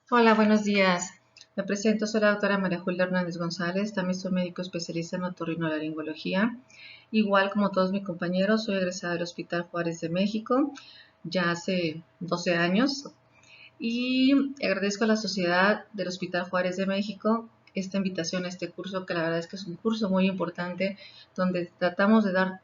Hola, buenos días. Me presento, soy la doctora María Julia Hernández González, también soy médico especialista en otorrinolaringología. Igual como todos mis compañeros, soy egresada del Hospital Juárez de México ya hace 12 años y agradezco a la Sociedad del Hospital Juárez de México esta invitación a este curso, que la verdad es que es un curso muy importante donde tratamos de dar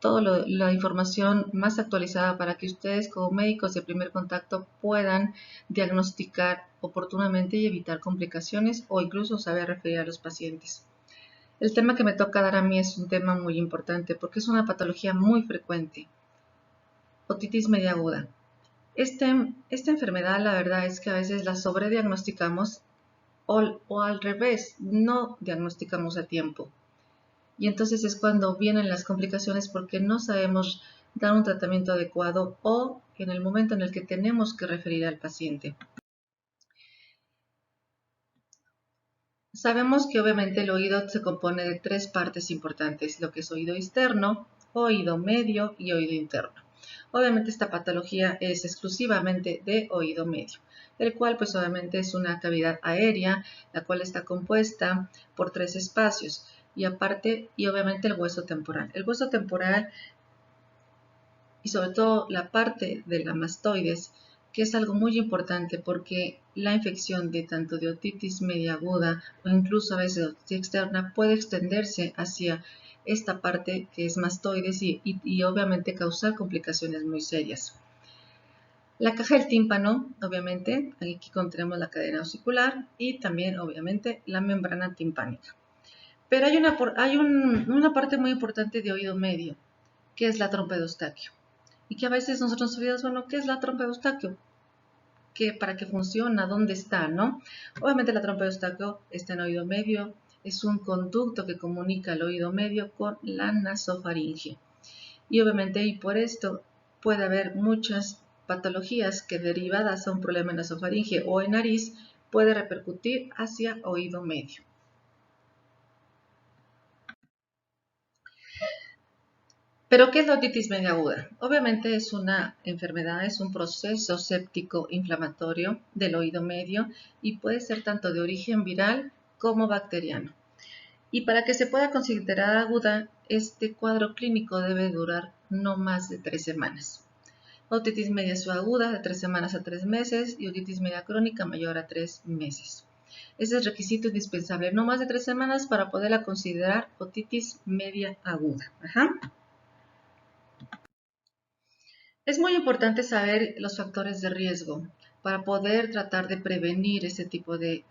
toda la información más actualizada para que ustedes como médicos de primer contacto puedan diagnosticar oportunamente y evitar complicaciones o incluso saber referir a los pacientes. El tema que me toca dar a mí es un tema muy importante porque es una patología muy frecuente, otitis media aguda. Esta enfermedad la verdad es que a veces la sobrediagnosticamos o al revés, no diagnosticamos a tiempo. Y entonces es cuando vienen las complicaciones porque no sabemos dar un tratamiento adecuado o en el momento en el que tenemos que referir al paciente. Sabemos que obviamente el oído se compone de tres partes importantes, lo que es oído externo, oído medio y oído interno. Obviamente esta patología es exclusivamente de oído medio, el cual pues obviamente es una cavidad aérea, la cual está compuesta por tres espacios y aparte y obviamente el hueso temporal. El hueso temporal y sobre todo la parte de la mastoides, que es algo muy importante porque la infección de tanto de otitis media aguda o incluso a veces de otitis externa puede extenderse hacia esta parte que es mastoides y obviamente causar complicaciones muy serias. La caja del tímpano, obviamente, aquí contenemos la cadena osicular y también obviamente la membrana timpánica. Pero hay una parte muy importante de oído medio, que es la trompa de Eustaquio. Y que a veces nosotros nos olvidamos, bueno, ¿qué es la trompa de Eustaquio? ¿Para qué funciona? ¿Dónde está? ¿No? Obviamente la trompa de Eustaquio está en el oído medio, es un conducto que comunica el oído medio con la nasofaringe. Y obviamente y por esto puede haber muchas patologías que derivadas a un problema en nasofaringe o en nariz puede repercutir hacia oído medio. ¿Pero qué es la otitis media aguda? Obviamente es una enfermedad, es un proceso séptico inflamatorio del oído medio y puede ser tanto de origen viral como bacteriano. Y para que se pueda considerar aguda, este cuadro clínico debe durar no más de 3 semanas. Otitis media subaguda de 3 semanas a 3 meses y otitis media crónica mayor a 3 meses. Ese es requisito indispensable, no más de 3 semanas para poderla considerar otitis media aguda. Ajá. Es muy importante saber los factores de riesgo para poder tratar de prevenir ese tipo de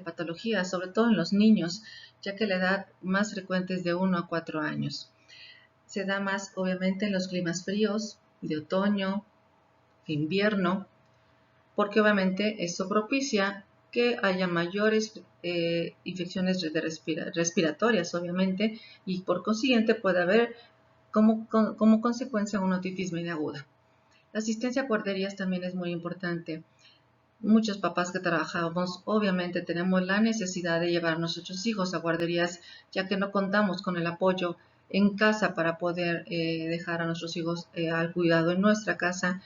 patologías, sobre todo en los niños, ya que la edad más frecuente es de 1 a 4 años. Se da más obviamente en los climas fríos, de otoño, invierno, porque obviamente esto propicia que haya mayores infecciones respiratorias, obviamente, y por consiguiente puede haber como consecuencia una otitis media aguda. La asistencia a guarderías también es muy importante. Muchos papás que trabajamos obviamente tenemos la necesidad de llevar a nuestros hijos a guarderías ya que no contamos con el apoyo en casa para poder dejar a nuestros hijos al cuidado en nuestra casa.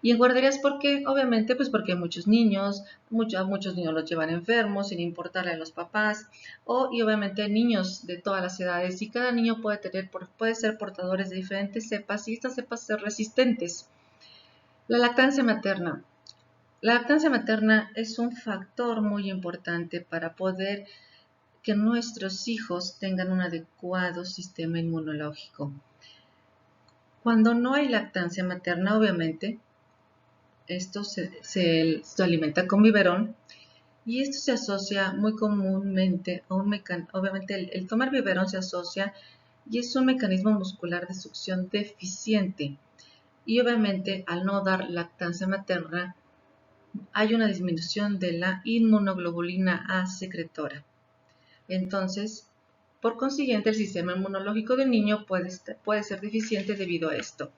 Y en guarderías, ¿por qué? Obviamente, pues porque hay muchos niños, muchos niños los llevan enfermos sin importarle a los papás, y obviamente niños de todas las edades, y cada niño puede ser portadores de diferentes cepas, y estas cepas ser resistentes. La lactancia materna. La lactancia materna es un factor muy importante para poder que nuestros hijos tengan un adecuado sistema inmunológico. Cuando no hay lactancia materna, obviamente, esto se alimenta con biberón y esto se asocia muy comúnmente a un mecanismo, obviamente el tomar biberón se asocia y es un mecanismo muscular de succión deficiente y obviamente al no dar lactancia materna hay una disminución de la inmunoglobulina A secretora. Entonces, por consiguiente, el sistema inmunológico del niño puede ser deficiente debido a esto.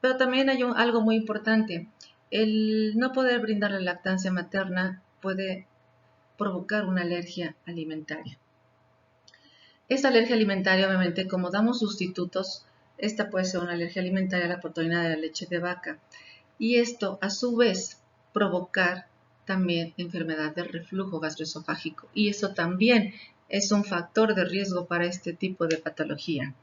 Pero también hay algo muy importante. El no poder brindar la lactancia materna puede provocar una alergia alimentaria. Esta alergia alimentaria, obviamente, como damos sustitutos, esta puede ser una alergia alimentaria a la proteína de la leche de vaca. Y esto, a su vez, provocar también enfermedad de reflujo gastroesofágico. Y eso también es un factor de riesgo para este tipo de patología.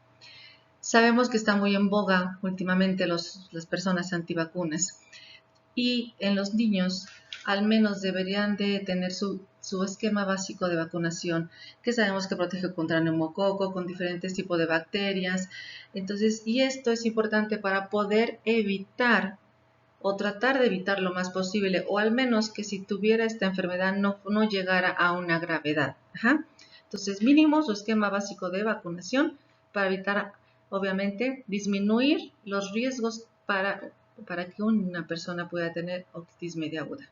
Sabemos que está muy en boga últimamente las personas antivacunas. Y en los niños al menos deberían de tener su esquema básico de vacunación, que sabemos que protege contra neumococo, con diferentes tipos de bacterias. Entonces, y esto es importante para poder evitar o tratar de evitar lo más posible, o al menos que si tuviera esta enfermedad no llegara a una gravedad. Ajá. Entonces, mínimo su esquema básico de vacunación para evitar, obviamente, disminuir los riesgos para que una persona pueda tener otitis media aguda.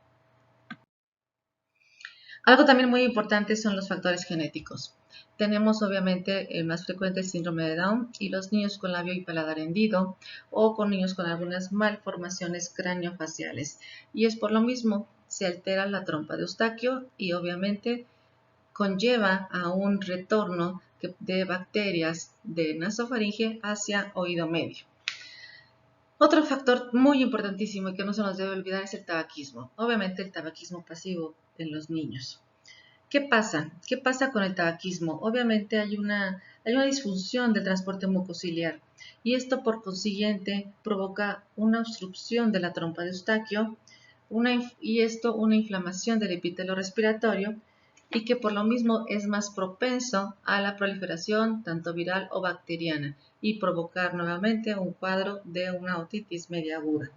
Algo también muy importante son los factores genéticos. Tenemos obviamente el más frecuente el síndrome de Down y los niños con labio y paladar hendido o con niños con algunas malformaciones craneofaciales. Y es por lo mismo, se altera la trompa de Eustaquio y obviamente conlleva a un retorno de bacterias de nasofaringe hacia oído medio. Otro factor muy importantísimo y que no se nos debe olvidar es el tabaquismo. Obviamente el tabaquismo pasivo en los niños. ¿Qué pasa? ¿Qué pasa con el tabaquismo? Obviamente hay una disfunción del transporte mucociliar y esto por consiguiente provoca una obstrucción de la trompa de Eustaquio una inflamación del epitelio respiratorio y que por lo mismo es más propenso a la proliferación tanto viral o bacteriana y provocar nuevamente un cuadro de una otitis media aguda.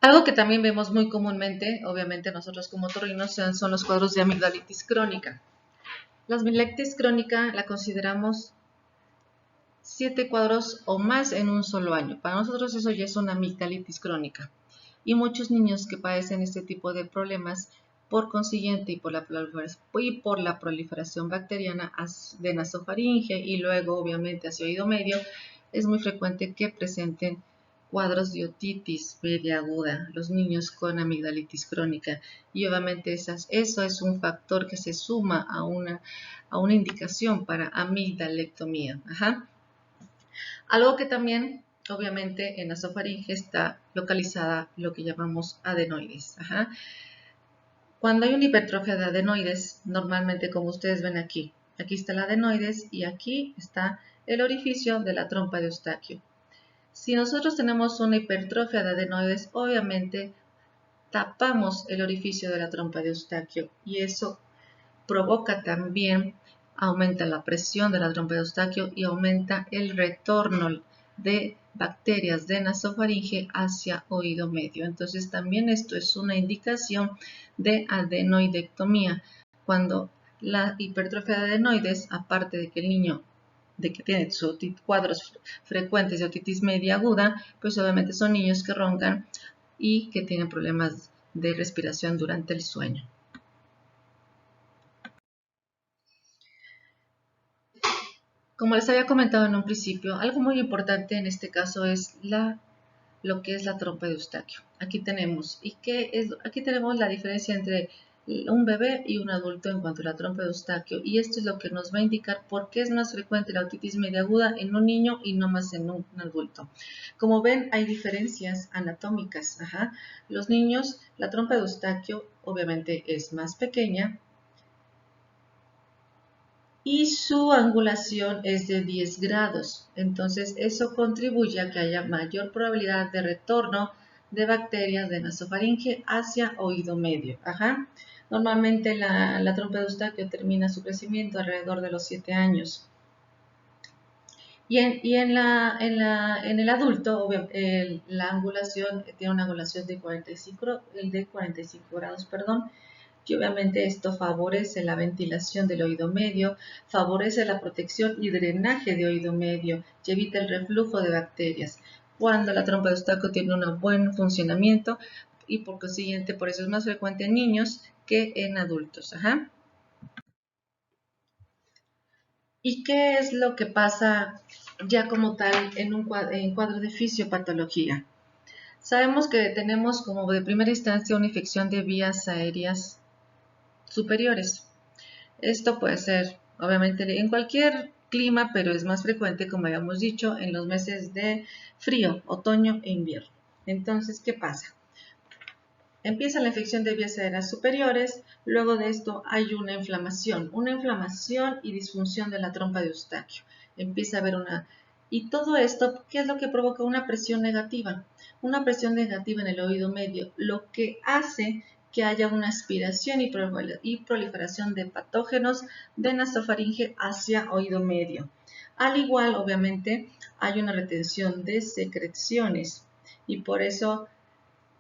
Algo que también vemos muy comúnmente, obviamente nosotros como otorrinos, son los cuadros de amigdalitis crónica. La amigdalitis crónica la consideramos 7 cuadros o más en un solo año. Para nosotros eso ya es una amigdalitis crónica. Y muchos niños que padecen este tipo de problemas, por consiguiente y por la proliferación bacteriana de nasofaringe y luego obviamente hacia oído medio, es muy frecuente que presenten cuadros de otitis media aguda, los niños con amigdalitis crónica. Y obviamente eso es un factor que se suma a una indicación para amigdalectomía. Algo que también, obviamente, en la nasofaringe está localizada lo que llamamos adenoides. Cuando hay una hipertrofia de adenoides, normalmente como ustedes ven aquí está el adenoides y aquí está el orificio de la trompa de Eustaquio. Si nosotros tenemos una hipertrofia de adenoides, obviamente tapamos el orificio de la trompa de Eustaquio y eso provoca también, aumenta la presión de la trompa de Eustaquio y aumenta el retorno de bacterias de nasofaringe hacia oído medio. Entonces también esto es una indicación de adenoidectomía. Cuando la hipertrofia de adenoides, aparte de que el niño tiene cuadros frecuentes de otitis media aguda, pues obviamente son niños que roncan y que tienen problemas de respiración durante el sueño. Como les había comentado en un principio, algo muy importante en este caso es lo que es la trompa de Eustaquio. Aquí tenemos la diferencia entre un bebé y un adulto en cuanto a la trompa de Eustaquio y esto es lo que nos va a indicar por qué es más frecuente la otitis media aguda en un niño y no más en un adulto. Como ven, hay diferencias anatómicas. Los niños, la trompa de Eustaquio obviamente es más pequeña y su angulación es de 10 grados. Entonces eso contribuye a que haya mayor probabilidad de retorno de bacterias de nasofaringe hacia oído medio. Normalmente la trompa de Eustaquio termina su crecimiento alrededor de los 7 años. Y en el adulto, la angulación tiene una angulación de 45 grados, y obviamente esto favorece la ventilación del oído medio, favorece la protección y drenaje de oído medio y evita el reflujo de bacterias. Cuando la trompa de Eustaquio tiene un buen funcionamiento y por consiguiente por eso es más frecuente en niños que en adultos. ¿Y qué es lo que pasa ya como tal en cuadro de fisiopatología? Sabemos que tenemos como de primera instancia una infección de vías aéreas superiores. Esto puede ser obviamente en cualquier clima, pero es más frecuente, como habíamos dicho, en los meses de frío, otoño e invierno. Entonces, ¿qué pasa? Empieza la infección de vías aéreas superiores, luego de esto hay una inflamación y disfunción de la trompa de Eustaquio. Empieza a haber una... Y todo esto, ¿qué es lo que provoca? Una presión negativa. Una presión negativa en el oído medio, lo que hace que haya una aspiración y proliferación de patógenos de nasofaringe hacia oído medio. Al igual, obviamente, hay una retención de secreciones y por eso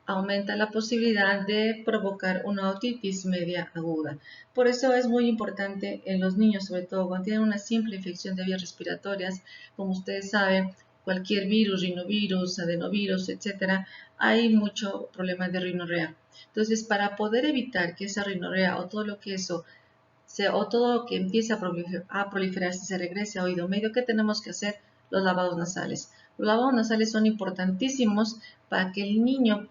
aumenta la posibilidad de provocar una otitis media aguda. Por eso es muy importante en los niños, sobre todo cuando tienen una simple infección de vías respiratorias, como ustedes saben, cualquier virus, rinovirus, adenovirus, etcétera, hay mucho problema de rinorrea. Entonces, para poder evitar que esa rinorrea o todo lo que eso o todo lo que empieza a proliferarse se regrese a oído medio, ¿qué tenemos que hacer? Los lavados nasales. Los lavados nasales son importantísimos para que el niño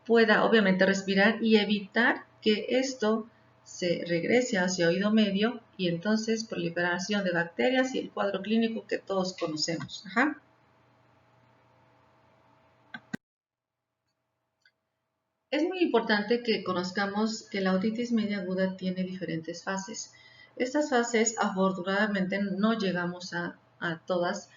pueda obviamente respirar y evitar que esto se regrese hacia oído medio y entonces proliferación de bacterias y el cuadro clínico que todos conocemos. Ajá. Es muy importante que conozcamos que la otitis media aguda tiene diferentes fases. Estas fases afortunadamente no llegamos a todas,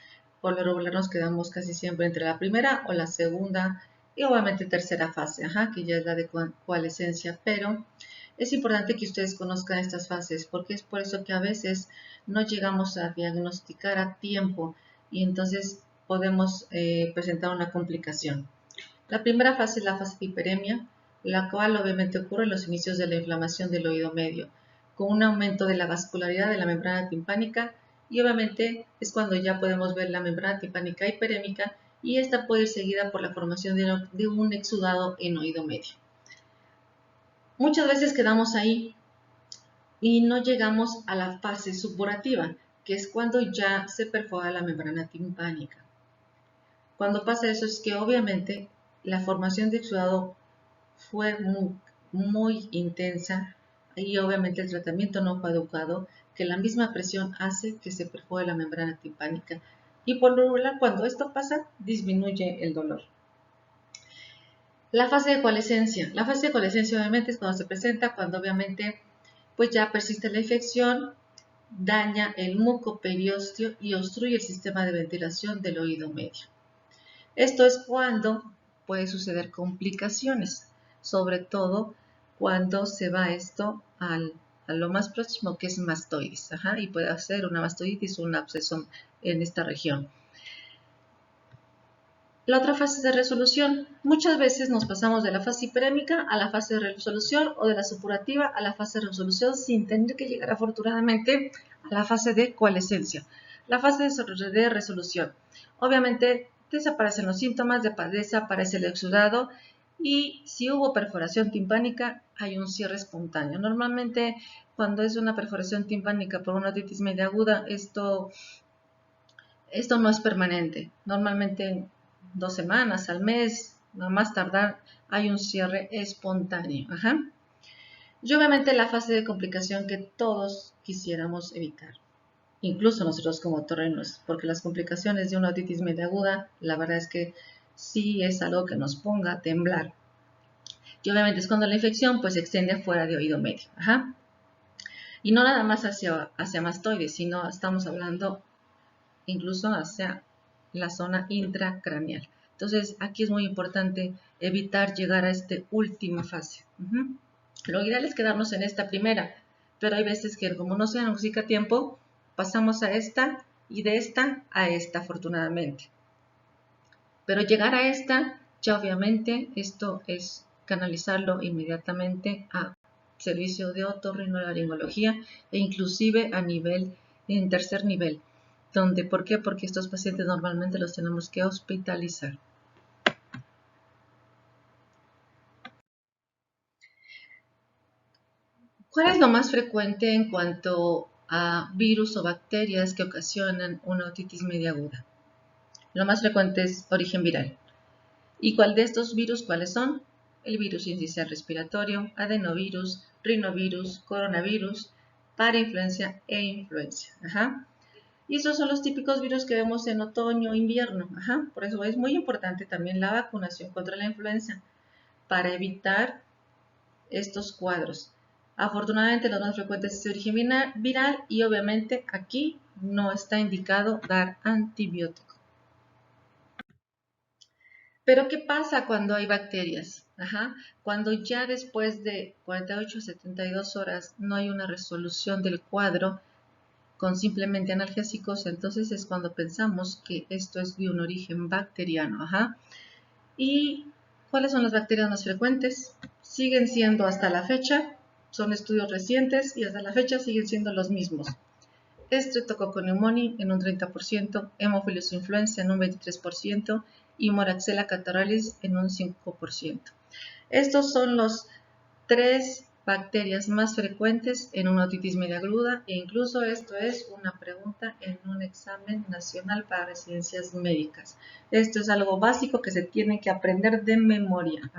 por lo regular nos quedamos casi siempre entre la primera o la segunda y obviamente tercera fase, ajá, que ya es la de coalescencia, pero es importante que ustedes conozcan estas fases porque es por eso que a veces no llegamos a diagnosticar a tiempo y entonces podemos presentar una complicación. La primera fase es la fase de hiperemia, la cual obviamente ocurre en los inicios de la inflamación del oído medio, con un aumento de la vascularidad de la membrana timpánica y obviamente es cuando ya podemos ver la membrana timpánica hiperémica y esta puede ir seguida por la formación de un exudado en oído medio. Muchas veces quedamos ahí y no llegamos a la fase suburativa, que es cuando ya se perfora la membrana timpánica. Cuando pasa eso es que obviamente la formación de exudado fue muy intensa y obviamente el tratamiento no fue adecuado, que la misma presión hace que se perfore la membrana timpánica y por lo regular cuando esto pasa disminuye el dolor. La fase de coalescencia. La fase de coalescencia obviamente es cuando se presenta, cuando obviamente pues ya persiste la infección, daña el mucoperiósteo y obstruye el sistema de ventilación del oído medio. Esto es cuando puede suceder complicaciones, sobre todo cuando se va esto a lo más próximo que es mastoides, ajá, y puede hacer una mastoides o un absceso en esta región. La otra fase de resolución. Muchas veces nos pasamos de la fase hiperémica a la fase de resolución o de la supurativa a la fase de resolución sin tener que llegar afortunadamente a la fase de coalescencia. La fase de resolución. Obviamente desaparecen los síntomas, desaparece el exudado y si hubo perforación timpánica hay un cierre espontáneo. Normalmente cuando es una perforación timpánica por una otitis media aguda, esto no es permanente. Normalmente 2 semanas al mes, a más tardar, hay un cierre espontáneo. Ajá. Y obviamente la fase de complicación que todos quisiéramos evitar, incluso nosotros como otorrinos, porque las complicaciones de una otitis media aguda, la verdad es que sí es algo que nos ponga a temblar. Y obviamente es cuando la infección pues se extiende fuera de oído medio. Ajá. Y no nada más hacia mastoides, sino estamos hablando incluso hacia la zona intracraneal. Entonces, aquí es muy importante evitar llegar a esta última fase. Lo ideal es quedarnos en esta primera, pero hay veces que como no se diagnostica a tiempo, pasamos a esta y de esta a esta, afortunadamente. Pero llegar a esta, ya obviamente, esto es canalizarlo inmediatamente a servicio de otorrinolaringología e inclusive a nivel, en tercer nivel. ¿Por qué? Porque estos pacientes normalmente los tenemos que hospitalizar. ¿Cuál es lo más frecuente en cuanto a virus o bacterias que ocasionan una otitis media aguda? Lo más frecuente es origen viral. ¿Y cuál de estos virus cuáles son? El virus incisional respiratorio, adenovirus, rinovirus, coronavirus, parainfluencia e influencia. Ajá. Y esos son los típicos virus que vemos en otoño, invierno. Ajá. Por eso es muy importante también la vacunación contra la influenza. para evitar estos cuadros. Afortunadamente los más frecuentes es de origen viral y obviamente aquí no está indicado dar antibiótico. Pero ¿qué pasa cuando hay bacterias? Cuando ya después de 48 a 72 horas no hay una resolución del cuadro con simplemente analgésicos, entonces es cuando pensamos que esto es de un origen bacteriano. ¿Y cuáles son las bacterias más frecuentes? Siguen siendo hasta la fecha, son estudios recientes y hasta la fecha siguen siendo los mismos. Streptococcus pneumoniae en un 30%, Haemophilus influenza en un 23% y Moraxella catarrhalis en un 5%. Estos son los 3 bacterias más frecuentes en una otitis media aguda e incluso esto es una pregunta en un examen nacional para residencias médicas. Esto es algo básico que se tiene que aprender de memoria.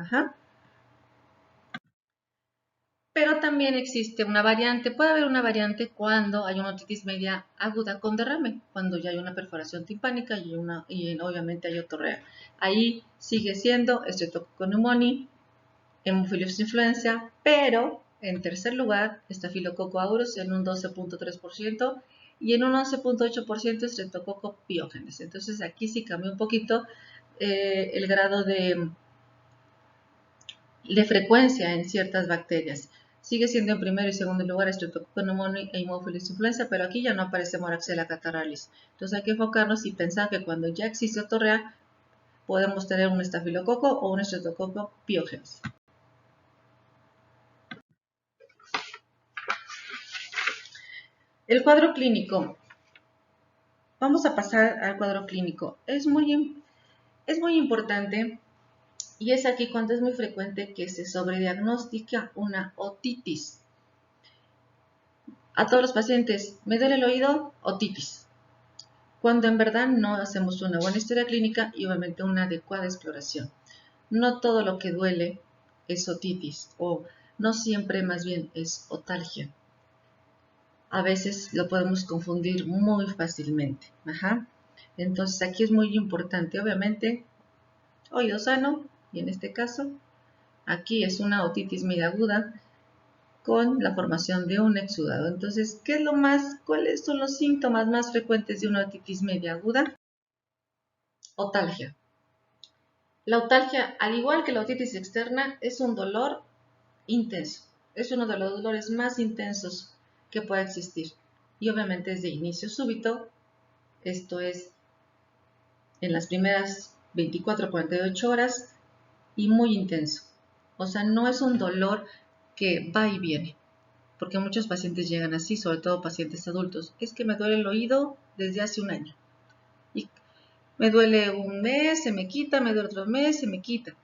Pero también existe una variante, puede haber una variante cuando hay una otitis media aguda con derrame, cuando ya hay una perforación timpánica y obviamente hay otorrea. Ahí sigue siendo Streptococcus pneumoniae, Haemophilus influenza, pero en tercer lugar Staphylococcus aureus en un 12.3% y en un 11.8% Streptococcus pyogenes. Entonces aquí sí cambia un poquito el grado de frecuencia en ciertas bacterias. Sigue siendo en primero y segundo lugar Streptococcus pneumoniae e Haemophilus influenza, pero aquí ya no aparece Moraxella catarrhalis. Entonces hay que enfocarnos y pensar que cuando ya existe otorrea podemos tener un estafilococo o un Streptococcus pyogenes. El cuadro clínico. Vamos a pasar al cuadro clínico. Es muy importante y es aquí cuando es muy frecuente que se sobrediagnostica una otitis. A todos los pacientes, ¿me duele el oído? Otitis. Cuando en verdad no hacemos una buena historia clínica y obviamente una adecuada exploración. No todo lo que duele es otitis o no siempre más bien es otalgia. A veces lo podemos confundir muy fácilmente. Entonces aquí es muy importante, obviamente, oído sano, y en este caso, aquí es una otitis media aguda con la formación de un exudado. Entonces, ¿cuáles son los síntomas más frecuentes de una otitis media aguda? Otalgia. La otalgia, al igual que la otitis externa, es un dolor intenso. Es uno de los dolores más intensos que puede existir. Y obviamente es de inicio súbito. Esto es en las primeras 24 a 48 horas y muy intenso. O sea, no es un dolor que va y viene, porque muchos pacientes llegan así, sobre todo pacientes adultos. Es que me duele el oído desde hace un año. Y me duele un mes, se me quita, me duele otro mes, se me quita.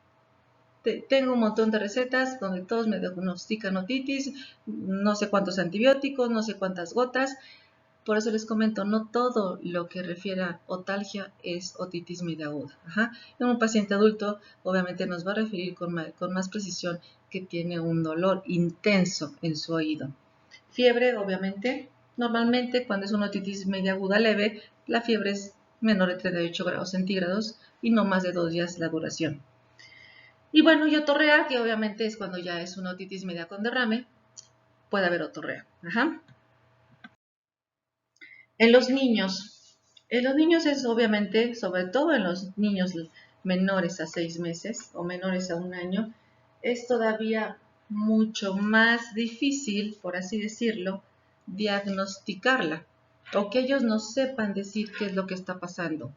Tengo un montón de recetas donde todos me diagnostican otitis, no sé cuántos antibióticos, no sé cuántas gotas. Por eso les comento, no todo lo que refiere a otalgia es otitis media aguda. En un paciente adulto, obviamente nos va a referir con más precisión que tiene un dolor intenso en su oído. Fiebre, obviamente, normalmente cuando es una otitis media aguda leve, la fiebre es menor de 38 grados centígrados y no más de 2 días la duración. Y bueno, y otorrea, que obviamente es cuando ya es una otitis media con derrame, puede haber otorrea. En los niños es obviamente, sobre todo en los niños menores a 6 meses o menores a un año, es todavía mucho más difícil, por así decirlo, diagnosticarla o que ellos no sepan decir qué es lo que está pasando.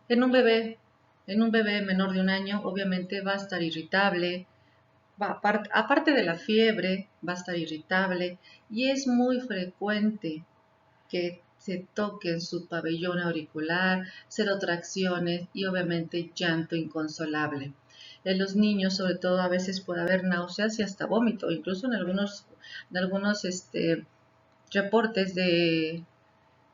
En un bebé menor de un año, obviamente va a estar irritable, aparte de la fiebre, va a estar irritable y es muy frecuente que se toquen su pabellón auricular, serotracciones y obviamente llanto inconsolable. En los niños, sobre todo, a veces puede haber náuseas y hasta vómito, incluso en algunos reportes de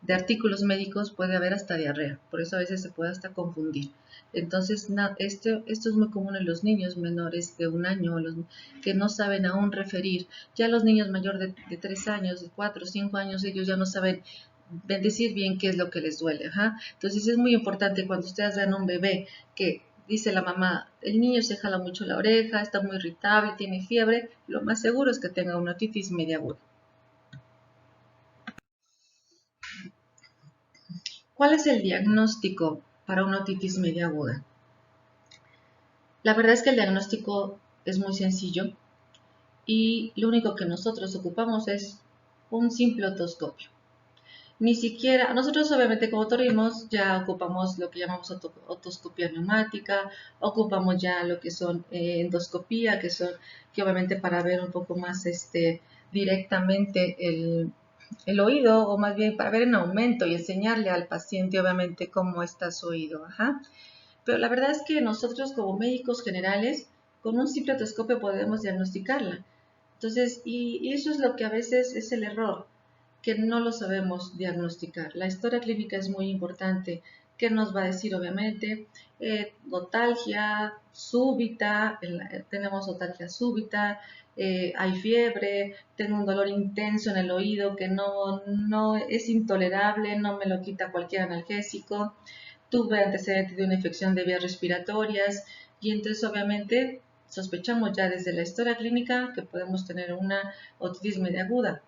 artículos médicos puede haber hasta diarrea, por eso a veces se puede hasta confundir. Entonces, esto es muy común en los niños menores de un año, los que no saben aún referir. Ya los niños mayores de 3 años, de 4 o 5 años, ellos ya no saben decir bien qué es lo que les duele. Entonces, es muy importante cuando ustedes vean un bebé que dice la mamá, el niño se jala mucho la oreja, está muy irritable, tiene fiebre, lo más seguro es que tenga una otitis media aguda. ¿Cuál es el diagnóstico para una otitis media aguda? La verdad es que el diagnóstico es muy sencillo y lo único que nosotros ocupamos es un simple otoscopio. Ni siquiera, nosotros obviamente como otorrinos ya ocupamos lo que llamamos otoscopia neumática, ocupamos ya lo que son endoscopía, que obviamente para ver un poco más directamente el oído, o más bien para ver en aumento y enseñarle al paciente obviamente cómo está su oído. Ajá. Pero la verdad es que nosotros como médicos generales, con un simple otoscopio podemos diagnosticarla. Entonces, y eso es lo que a veces es el error, que no lo sabemos diagnosticar. La historia clínica es muy importante. ¿Qué nos va a decir? Obviamente, otalgia súbita, tenemos otalgia súbita, hay fiebre, tengo un dolor intenso en el oído que no es intolerable, no me lo quita cualquier analgésico, tuve antecedentes de una infección de vías respiratorias y entonces obviamente sospechamos ya desde la historia clínica que podemos tener una otitis media aguda.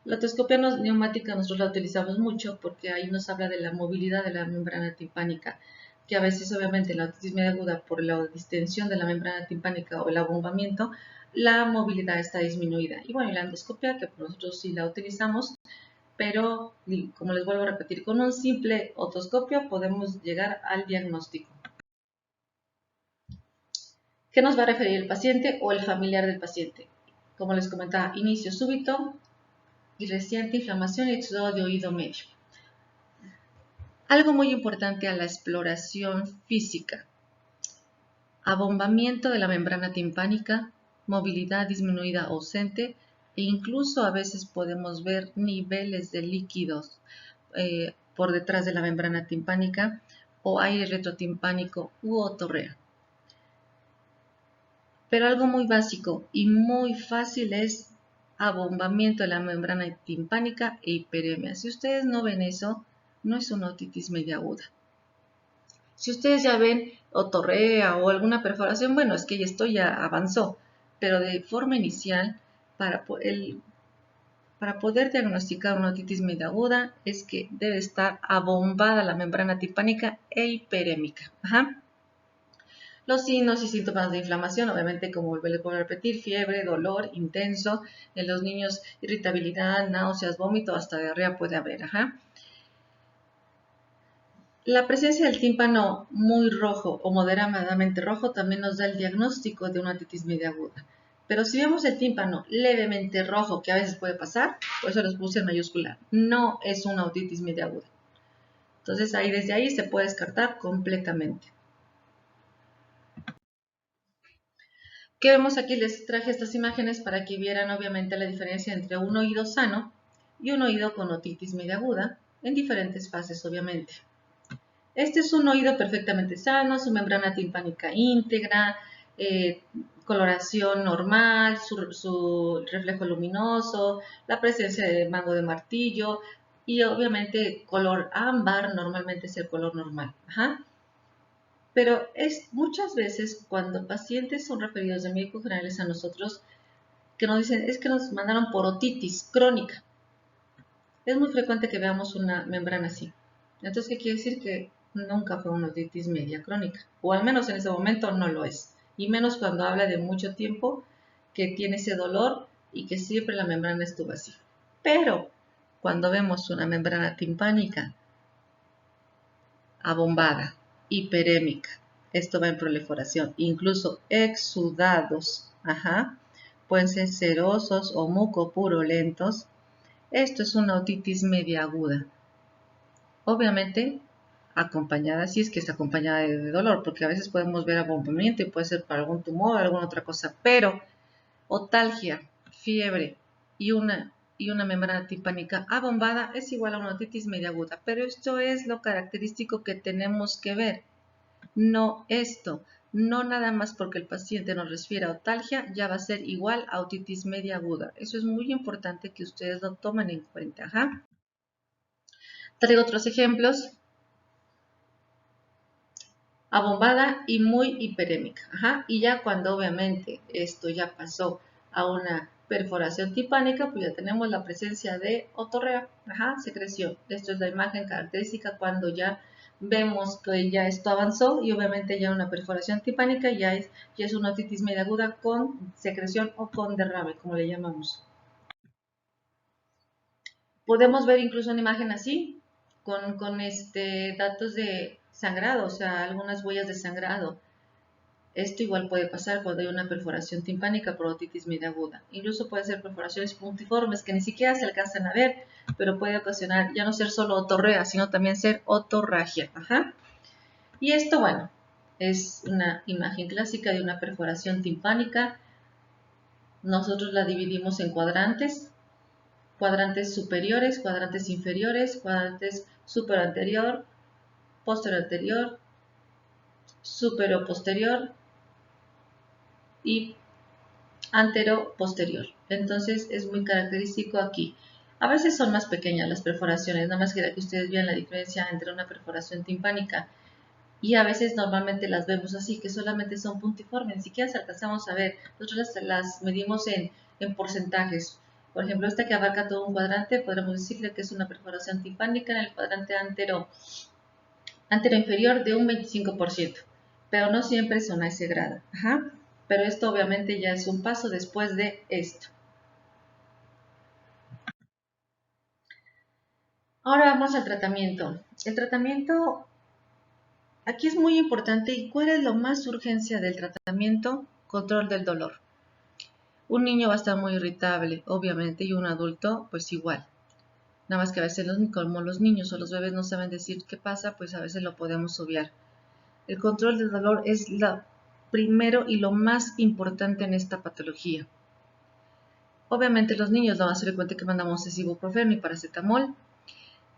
La otoscopia neumática nosotros la utilizamos mucho porque ahí nos habla de la movilidad de la membrana timpánica, que a veces obviamente la otitis media aguda por la distensión de la membrana timpánica o el abombamiento, la movilidad está disminuida. Y bueno, la endoscopia que nosotros sí la utilizamos, pero como les vuelvo a repetir, con un simple otoscopio podemos llegar al diagnóstico. ¿Qué nos va a referir el paciente o el familiar del paciente? Como les comentaba, inicio súbito y reciente inflamación y exudado de oído medio. Algo muy importante a la exploración física: abombamiento de la membrana timpánica, movilidad disminuida o ausente, e incluso a veces podemos ver niveles de líquidos por detrás de la membrana timpánica o aire retrotimpánico u otorrea. Pero algo muy básico y muy fácil es abombamiento de la membrana timpánica e hiperemia. Si ustedes no ven eso, no es una otitis media aguda. Si ustedes ya ven otorrea o alguna perforación, bueno, es que esto ya avanzó, pero de forma inicial, para poder diagnosticar una otitis media aguda es que debe estar abombada la membrana timpánica e hiperémica. Ajá. Los signos y síntomas de inflamación, obviamente, como vuelvo a repetir, fiebre, dolor intenso, en los niños irritabilidad, náuseas, vómito, hasta diarrea puede haber. Ajá. La presencia del tímpano muy rojo o moderadamente rojo también nos da el diagnóstico de una otitis media aguda. Pero si vemos el tímpano levemente rojo, que a veces puede pasar, por eso los puse en mayúscula, no es una otitis media aguda. Entonces desde ahí se puede descartar completamente. ¿Qué vemos aquí? Les traje estas imágenes para que vieran obviamente la diferencia entre un oído sano y un oído con otitis media aguda, en diferentes fases obviamente. Este es un oído perfectamente sano, su membrana timpánica íntegra, coloración normal, su reflejo luminoso, la presencia de mango de martillo y obviamente color ámbar, normalmente es el color normal. Ajá. Pero muchas veces cuando pacientes son referidos de médicos generales a nosotros, que nos dicen, es que nos mandaron por otitis crónica. Es muy frecuente que veamos una membrana así. Entonces, ¿qué quiere decir? Que nunca fue una otitis media crónica, o al menos en ese momento no lo es, y menos cuando habla de mucho tiempo que tiene ese dolor y que siempre la membrana estuvo así. Pero cuando vemos una membrana timpánica abombada, hiperémica, esto va en proliferación, incluso exudados, ajá, pueden ser serosos o mucopurulentos. Esto es una otitis media aguda. Obviamente acompañada, si es que está acompañada de dolor, porque a veces podemos ver abombamiento y puede ser para algún tumor o alguna otra cosa, pero otalgia, fiebre y una membrana timpánica abombada es igual a una otitis media aguda, pero esto es lo característico que tenemos que ver, no esto. No nada más porque el paciente nos refiere a otalgia ya va a ser igual a otitis media aguda. Eso es muy importante que ustedes lo tomen en cuenta. Ajá. Traigo otros ejemplos. abombada y muy hiperémica. Y ya cuando obviamente esto ya pasó a una perforación timpánica, pues ya tenemos la presencia de otorrea, secreción. Esto es la imagen característica cuando ya vemos que ya esto avanzó y obviamente ya una perforación timpánica ya es una otitis media aguda con secreción o con derrame, como le llamamos. Podemos ver incluso una imagen así, con datos de sangrado, o sea, algunas huellas de sangrado. Esto igual puede pasar cuando hay una perforación timpánica por otitis media aguda. Incluso puede ser perforaciones puntiformes que ni siquiera se alcanzan a ver, pero puede ocasionar ya no ser solo otorrea, sino también ser otorragia. Y esto, bueno, es una imagen clásica de una perforación timpánica. Nosotros la dividimos en cuadrantes superiores, cuadrantes inferiores, cuadrantes superanterior, posterior, superoposterior y antero-posterior. Entonces es muy característico aquí. A veces son más pequeñas las perforaciones, nada más que ustedes vean la diferencia entre una perforación timpánica y a veces normalmente las vemos así, que solamente son puntiformes, ni siquiera alcanzamos a ver. Nosotros las medimos en porcentajes. Por ejemplo, esta que abarca todo un cuadrante, podríamos decirle que es una perforación timpánica en el cuadrante antero inferior de un 25%, pero no siempre son a ese grado. Pero esto obviamente ya es un paso después de esto. Ahora vamos al tratamiento. El tratamiento, aquí es muy importante. ¿Y cuál es lo más urgencia del tratamiento? Control del dolor. Un niño va a estar muy irritable, obviamente, y un adulto, pues igual. Nada más que a veces como los niños o los bebés no saben decir qué pasa, pues a veces lo podemos obviar. El control del dolor es lo primero y lo más importante en esta patología. Obviamente los niños no van a ser cuenta que mandamos ibuprofeno y paracetamol,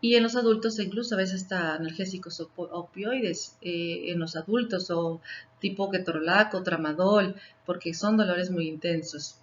y en los adultos incluso a veces está analgésicos opioides en los adultos o tipo ketorolac o tramadol, porque son dolores muy intensos.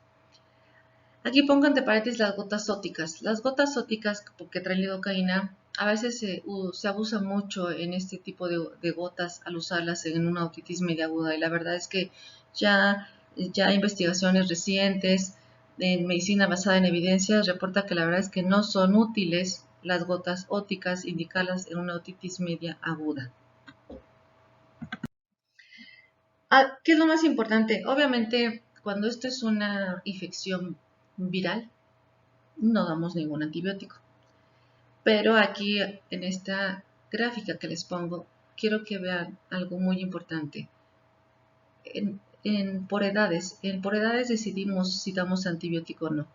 Aquí pongo entre paréntesis las gotas óticas. Las gotas óticas que traen lidocaína a veces se abusa mucho en este tipo de gotas al usarlas en una otitis media aguda, y la verdad es que ya investigaciones recientes en medicina basada en evidencias reporta que la verdad es que no son útiles las gotas óticas indicarlas en una otitis media aguda. ¿Qué es lo más importante? Obviamente, cuando esto es una infección viral, no damos ningún antibiótico. Pero aquí en esta gráfica que les pongo, quiero que vean algo muy importante. Por edades decidimos si damos antibiótico o no.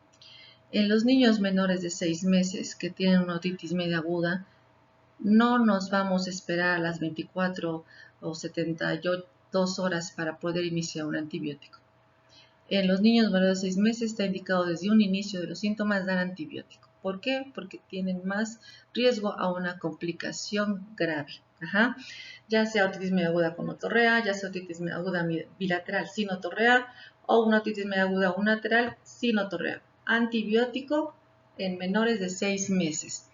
En los niños menores de 6 meses que tienen una otitis media aguda, no nos vamos a esperar a las 24 o 72 horas para poder iniciar un antibiótico. En los niños menores de 6 meses está indicado desde un inicio de los síntomas dar antibiótico. ¿Por qué? Porque tienen más riesgo a una complicación grave. Ya sea otitis media aguda con otorrea, ya sea otitis media aguda bilateral sin otorrea o una otitis media aguda unilateral sin otorrea. Antibiótico en menores de 6 meses.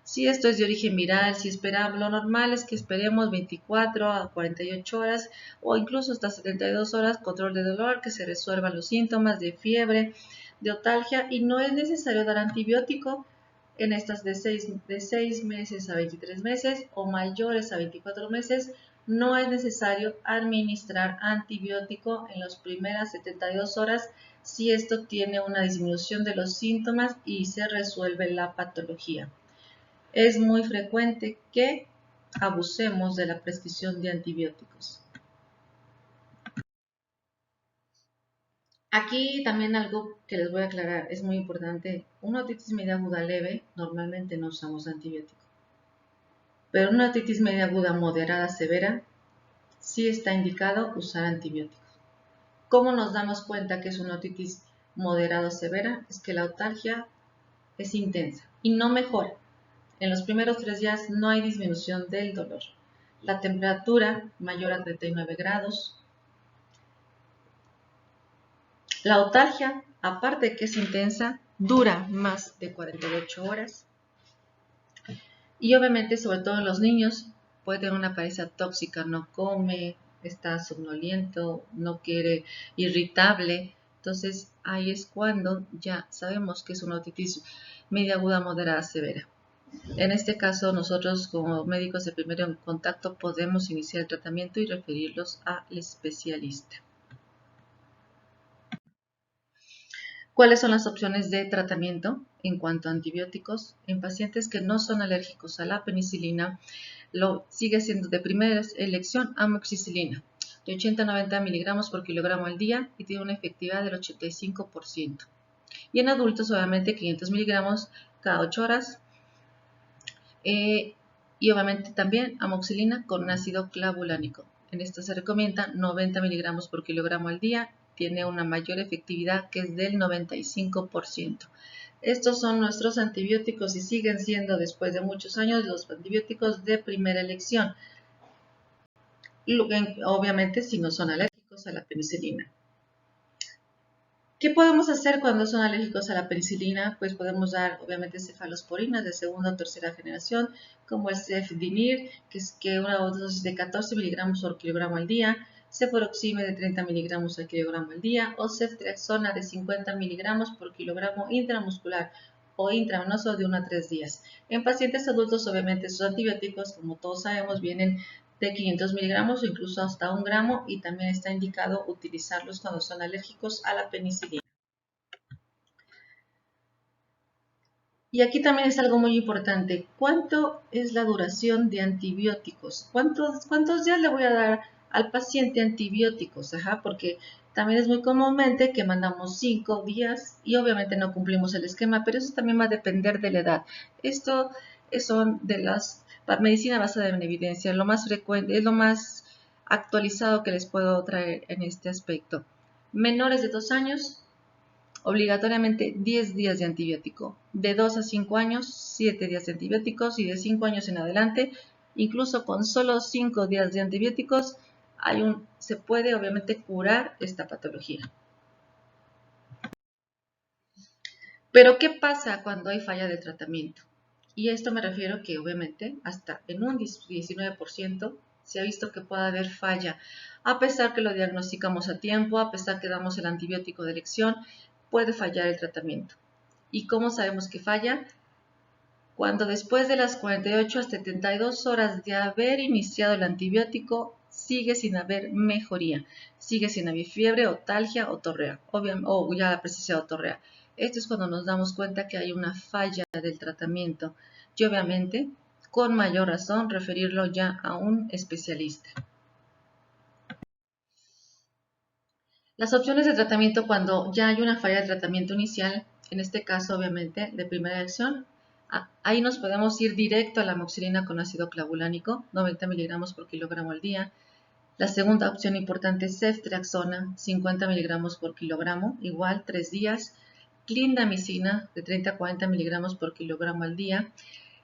Si esto es de origen viral, si esperamos, lo normal es que esperemos 24 a 48 horas o incluso hasta 72 horas, control de dolor, que se resuelvan los síntomas de fiebre, de otalgia, y no es necesario dar antibiótico en estas de 6 meses a 23 meses o mayores a 24 meses. No es necesario administrar antibiótico en las primeras 72 horas si esto tiene una disminución de los síntomas y se resuelve la patología. Es muy frecuente que abusemos de la prescripción de antibióticos. Aquí también algo que les voy a aclarar, es muy importante. Una otitis media aguda leve, normalmente no usamos antibiótico. Pero una otitis media aguda moderada severa, sí está indicado usar antibióticos. ¿Cómo nos damos cuenta que es una otitis moderada severa? Es que la otalgia es intensa y no mejora. En los primeros 3 días no hay disminución del dolor. La temperatura mayor a 39 grados. La otalgia, aparte de que es intensa, dura más de 48 horas. Y obviamente, sobre todo en los niños, puede tener una apariencia tóxica, no come, está somnoliento, no quiere, irritable. Entonces ahí es cuando ya sabemos que es una otitis media aguda, moderada, severa. En este caso, nosotros como médicos de primer contacto podemos iniciar el tratamiento y referirlos al especialista. ¿Cuáles son las opciones de tratamiento en cuanto a antibióticos? En pacientes que no son alérgicos a la penicilina, lo sigue siendo de primera elección amoxicilina, de 80 a 90 miligramos por kilogramo al día y tiene una efectividad del 85%. Y en adultos, obviamente, 500 miligramos cada 8 horas. Y obviamente también amoxicilina con ácido clavulánico. En esto se recomienda 90 miligramos por kilogramo al día. Tiene una mayor efectividad que es del 95%. Estos son nuestros antibióticos y siguen siendo después de muchos años los antibióticos de primera elección. Obviamente si no son alérgicos a la penicilina. ¿Qué podemos hacer cuando son alérgicos a la penicilina? Pues podemos dar, obviamente, cefalosporinas de segunda o tercera generación, como el cefdinir, que es una dosis de 14 miligramos por kilogramo al día, cefuroxime de 30 miligramos por kilogramo al día, o ceftriaxona de 50 miligramos por kilogramo intramuscular o intravenoso de 1 a 3 días. En pacientes adultos, obviamente, sus antibióticos, como todos sabemos, vienen de 500 miligramos o incluso hasta 1 gramo, y también está indicado utilizarlos cuando son alérgicos a la penicilina. Y aquí también es algo muy importante. ¿Cuánto es la duración de antibióticos? ¿Cuántos días le voy a dar al paciente antibióticos? Porque también es muy comúnmente que mandamos 5 días y obviamente no cumplimos el esquema, pero eso también va a depender de la edad. Esto son de las medicina basada en evidencia, lo más frecuente, es lo más actualizado que les puedo traer en este aspecto. Menores de 2 años, obligatoriamente 10 días de antibiótico. De 2 a 5 años, 7 días de antibióticos, y de 5 años en adelante, incluso con solo 5 días de antibióticos, se puede obviamente curar esta patología. Pero ¿qué pasa cuando hay falla de tratamiento? Y a esto me refiero que obviamente hasta en un 19% se ha visto que puede haber falla, a pesar que lo diagnosticamos a tiempo, a pesar que damos el antibiótico de elección, puede fallar el tratamiento. ¿Y cómo sabemos que falla? Cuando después de las 48 a 72 horas de haber iniciado el antibiótico, sigue sin haber mejoría, sigue sin haber fiebre, otalgia o torrea, o ya la presencia de otorrea. Esto es cuando nos damos cuenta que hay una falla del tratamiento y obviamente, con mayor razón, referirlo ya a un especialista. Las opciones de tratamiento cuando ya hay una falla de tratamiento inicial, en este caso obviamente de primera elección, ahí nos podemos ir directo a la amoxicilina con ácido clavulánico, 90 miligramos por kilogramo al día. La segunda opción importante es ceftriaxona, 50 miligramos por kilogramo, igual 3 días. Clindamicina, de 30 a 40 miligramos por kilogramo al día.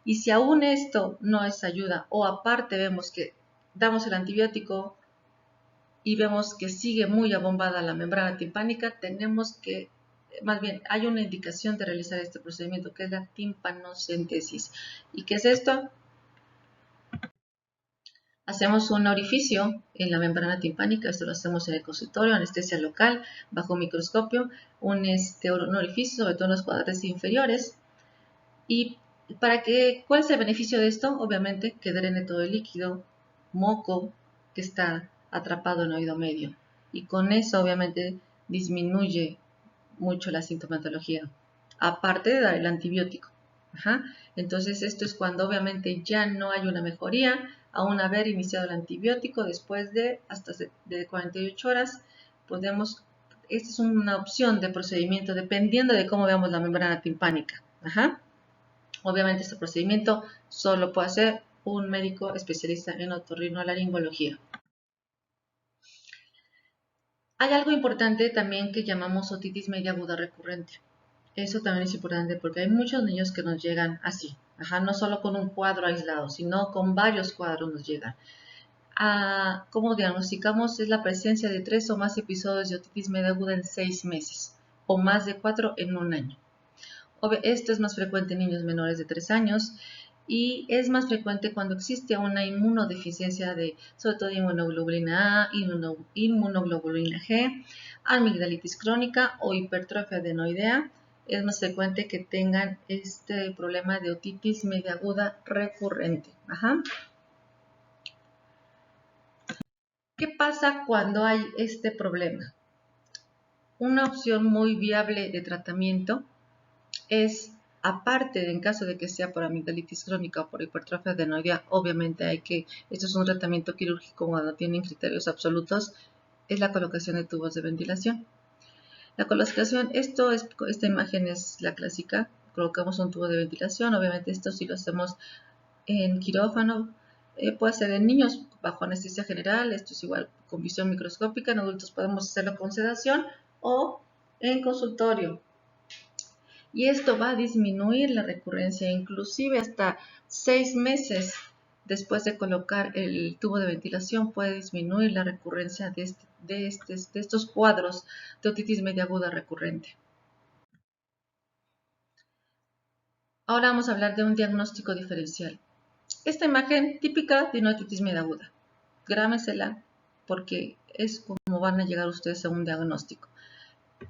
Y si aún esto no es ayuda, o aparte vemos que damos el antibiótico y vemos que sigue muy abombada la membrana timpánica, tenemos que, más bien, hay una indicación de realizar este procedimiento, que es la timpanocentesis. ¿Y qué es esto? Hacemos un orificio en la membrana timpánica, esto lo hacemos en el consultorio, anestesia local, bajo microscopio, un orificio, sobre todo en los cuadrantes inferiores. ¿Y cuál es el beneficio de esto? Obviamente que drene todo el líquido, moco, que está atrapado en el oído medio. Y con eso, obviamente, disminuye mucho la sintomatología, aparte de dar el antibiótico. Entonces, esto es cuando obviamente ya no hay una mejoría, aún haber iniciado el antibiótico después de hasta de 48 horas, esta es una opción de procedimiento dependiendo de cómo veamos la membrana timpánica. Obviamente este procedimiento solo puede hacer un médico especialista en otorrinolaringología. Hay algo importante también que llamamos otitis media aguda recurrente. Eso también es importante porque hay muchos niños que nos llegan así, no solo con un cuadro aislado, sino con varios cuadros nos llegan. ¿Cómo diagnosticamos? Es la presencia de 3 o más episodios de otitis media aguda en 6 meses o más de 4 en un año. Esto es más frecuente en niños menores de 3 años y es más frecuente cuando existe una inmunodeficiencia de, sobre todo, inmunoglobulina A, inmunoglobulina G, amigdalitis crónica o hipertrofia adenoidea. Es más frecuente que tengan este problema de otitis media aguda recurrente. Ajá. ¿Qué pasa cuando hay este problema? Una opción muy viable de tratamiento es, aparte, en caso de que sea por amigdalitis crónica o por hipertrofia adenoidea, obviamente esto es un tratamiento quirúrgico cuando tienen criterios absolutos, es la colocación de tubos de ventilación. La colocación, esta imagen es la clásica, colocamos un tubo de ventilación, obviamente esto si lo hacemos en quirófano, puede ser en niños bajo anestesia general, esto es igual con visión microscópica, en adultos podemos hacerlo con sedación o en consultorio. Y esto va a disminuir la recurrencia, inclusive hasta 6 meses después de colocar el tubo de ventilación puede disminuir la recurrencia de estos cuadros de otitis media aguda recurrente. Ahora vamos a hablar de un diagnóstico diferencial. Esta imagen típica de una otitis media aguda. Grábensela porque es como van a llegar ustedes a un diagnóstico.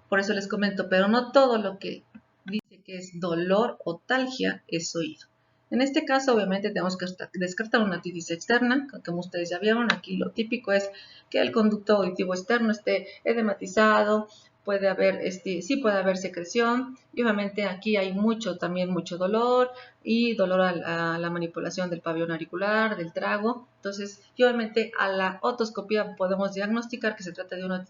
Por eso les comento, pero no todo lo que dice que es dolor o talgia es oído. En este caso, obviamente, tenemos que descartar una otitis externa, como ustedes ya vieron. Aquí lo típico es que el conducto auditivo externo esté edematizado, sí puede haber secreción, y obviamente aquí hay también mucho dolor, y dolor a la manipulación del pabellón auricular, del trago. Entonces, y obviamente a la otoscopía podemos diagnosticar que se trata de una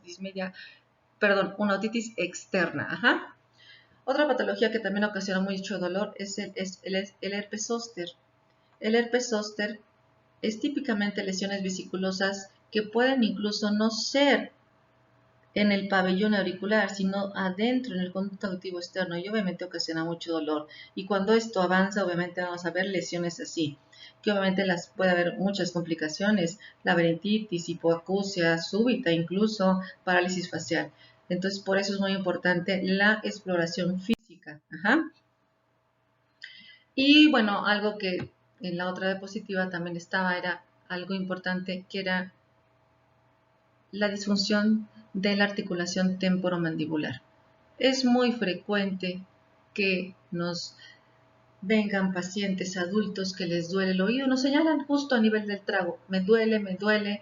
otitis externa. Ajá. Otra patología que también ocasiona mucho dolor es el herpes zóster. El herpes zóster es típicamente lesiones vesiculosas que pueden incluso no ser en el pabellón auricular, sino adentro en el conducto auditivo externo, y obviamente ocasiona mucho dolor. Y cuando esto avanza, obviamente vamos a ver lesiones así, que obviamente puede haber muchas complicaciones, laberintitis, hipoacusia súbita, incluso parálisis facial. Entonces, por eso es muy importante la exploración física. Ajá. Y bueno, algo que en la otra diapositiva también era algo importante, que era la disfunción de la articulación temporomandibular. Es muy frecuente que nos vengan pacientes adultos que les duele el oído, nos señalan justo a nivel del trago, me duele,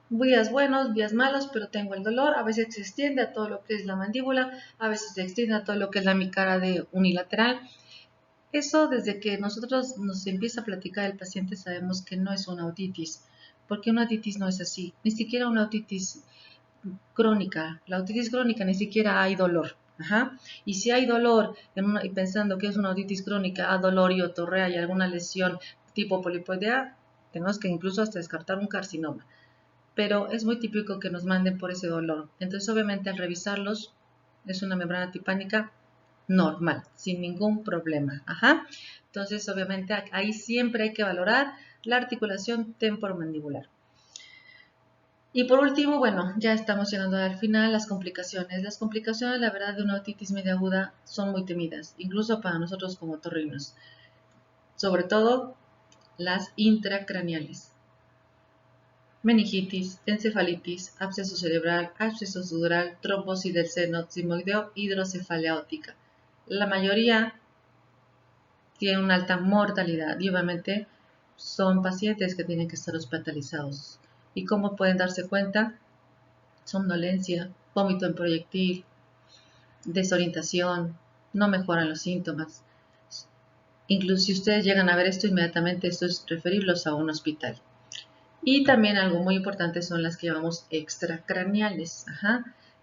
días buenos, días malos, pero tengo el dolor. A veces se extiende a todo lo que es la mandíbula, a veces se extiende a todo lo que es la micara unilateral. Eso, desde que nosotros nos empieza a platicar el paciente, sabemos que no es una otitis, porque una otitis no es así, ni siquiera una otitis crónica. La otitis crónica ni siquiera hay dolor. Ajá. Y si hay dolor, y pensando que es una otitis crónica, a dolor y otorrea y alguna lesión tipo polipoidea, tenemos que incluso hasta descartar un carcinoma. Pero es muy típico que nos manden por ese dolor. Entonces, obviamente, al revisarlos, es una membrana tipánica normal, sin ningún problema. Ajá. Entonces, obviamente, ahí siempre hay que valorar la articulación temporomandibular. Y por último, bueno, ya estamos llegando al final, las complicaciones. Las complicaciones, la verdad, de una otitis media aguda son muy temidas, incluso para nosotros como otorrinos. Sobre todo las intracraneales. Meningitis, encefalitis, absceso cerebral, absceso sudoral, trombosis del seno sigmoideo, hidrocefalia óptica. La mayoría tienen una alta mortalidad y obviamente son pacientes que tienen que estar hospitalizados. ¿Y cómo pueden darse cuenta? Somnolencia, vómito en proyectil, desorientación, no mejoran los síntomas. Incluso si ustedes llegan a ver esto, inmediatamente esto es referirlos a un hospital. Y también algo muy importante son las que llamamos extracraneales,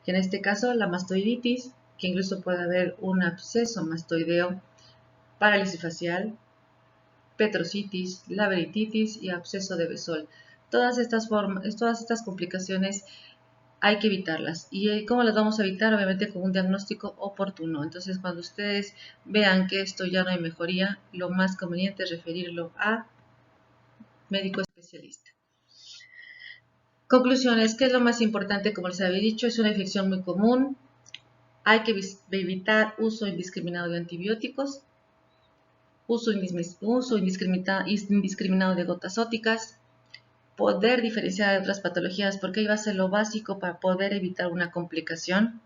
que en este caso la mastoiditis, que incluso puede haber un absceso mastoideo, parálisis facial, petrocitis, laberintitis y absceso de Besol. Todas estas complicaciones hay que evitarlas. ¿Y cómo las vamos a evitar? Obviamente con un diagnóstico oportuno. Entonces, cuando ustedes vean que esto ya no hay mejoría, lo más conveniente es referirlo a médico especialista. Conclusiones, ¿qué es lo más importante? Como les había dicho, es una infección muy común. Hay que evitar uso indiscriminado de antibióticos. uso indiscriminado de gotas ópticas, poder diferenciar de otras patologías, porque ahí va a ser lo básico para poder evitar una complicación.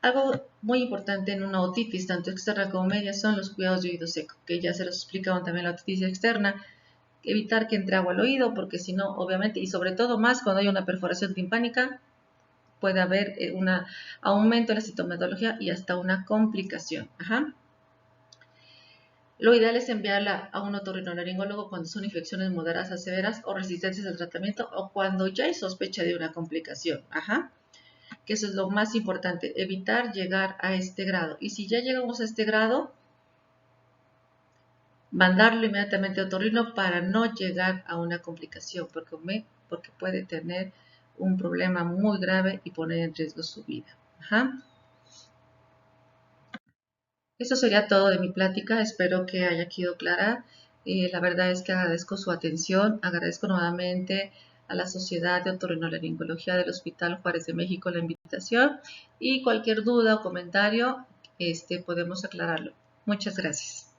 Algo muy importante en una otitis, tanto externa como media, son los cuidados de oído seco, que ya se los explicaba también la otitis externa. Evitar que entre agua al oído, porque si no, obviamente, y sobre todo más cuando hay una perforación timpánica, puede haber un aumento en la sintomatología y hasta una complicación. Ajá. Lo ideal es enviarla a un otorrinolaringólogo cuando son infecciones moderadas a severas o resistencias al tratamiento o cuando ya hay sospecha de una complicación. Ajá. Que eso es lo más importante, evitar llegar a este grado. Y si ya llegamos a este grado, mandarlo inmediatamente a otorrino para no llegar a una complicación, porque puede tener un problema muy grave y poner en riesgo su vida. Ajá. Eso sería todo de mi plática, espero que haya quedado clara. La verdad es que agradezco su atención, agradezco nuevamente a la Sociedad de Otorrinolaringología del Hospital Juárez de México la invitación y cualquier duda o comentario podemos aclararlo. Muchas gracias.